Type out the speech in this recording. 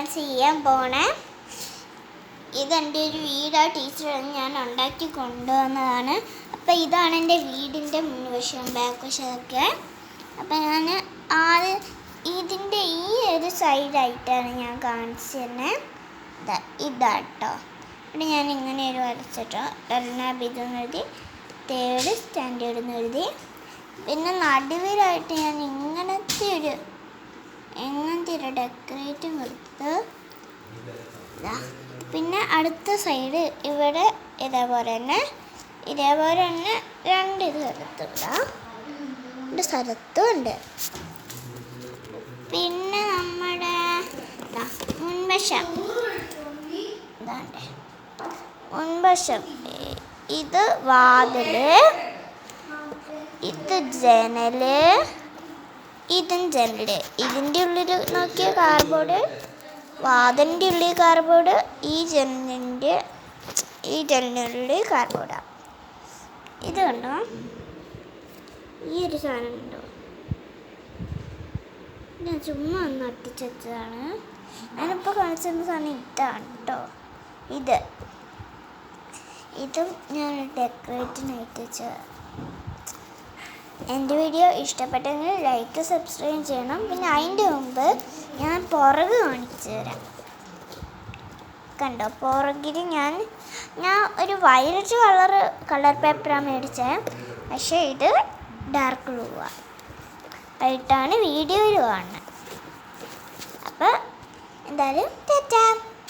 ഞാൻ ചെയ്യാൻ പോണേ. ഇതെൻ്റെ ഒരു വീടാ, ടീച്ചർ ഞാൻ ഉണ്ടാക്കി കൊണ്ടുവന്നതാണ്. അപ്പം ഇതാണ് എൻ്റെ വീടിൻ്റെ മുൻവശം, ബാക്ക് വശമൊക്കെ. അപ്പം ഞാൻ ആദ്യം ഇതിൻ്റെ ഈ ഒരു സൈഡായിട്ടാണ് ഞാൻ കാണിച്ചു തന്നെ. ഇതാട്ടോ. ഇവിടെ ഞാൻ ഇങ്ങനെ ഒരു വരച്ചിട്ടോ, എറണാകുളം എഴുതി, 3rd സ്റ്റാൻഡേർഡ് എന്ന് എഴുതി. പിന്നെ നടുവിലായിട്ട് ഞാൻ ഇങ്ങനത്തെ ഒരു ഡെക്കറേറ്റും കൊടുത്ത്. പിന്നെ അടുത്ത സൈഡ് ഇവിടെ ഇതേപോലെ തന്നെ 2 സ്ഥലത്തും ഉണ്ട്. പിന്നെ നമ്മുടെ മുൻവശം ഇത് വാതില്, ഇത് ജനല്, ഇതും ജനല്. ഇതിൻ്റെ ഉള്ളിൽ നോക്കിയ കാർഡ്ബോർഡ്, വാതിലിൻ്റെ ഉള്ളിൽ കാർഡ്ബോർഡ്, ഈ ജനലിനുള്ളിൽ കാർഡ്ബോർഡാണ്. ഇത് കണ്ടോ, ഈ ഒരു സാധനം കണ്ടോ, ഞാൻ ചുമ്മാ ഒന്ന് ഒട്ടിച്ച് വെച്ചതാണ്. ഞാനിപ്പോൾ കാണിച്ചിരുന്ന സാധനം ഇതാണ് കേട്ടോ. ഇതും ഞാൻ ഡെക്കറേറ്റിനായിട്ട് വെച്ചത്. എൻ്റെ വീഡിയോ ഇഷ്ടപ്പെട്ടെങ്കിൽ ലൈക്ക്, സബ്സ്ക്രൈബ് ചെയ്യണം. പിന്നെ അതിൻ്റെ മുമ്പ് ഞാൻ പുറക് കാണിച്ചു തരാം. കണ്ടോ, പുറകിൽ ഞാൻ ഒരു വയലറ്റ് കളർ പേപ്പറാണ് മേടിച്ചത്. പക്ഷേ ഇത് ഡാർക്ക് ബ്ലൂ ആയിട്ടാണ് വീഡിയോയിൽ കാണുന്നത്. അപ്പോൾ എന്തായാലും ടാറ്റാ.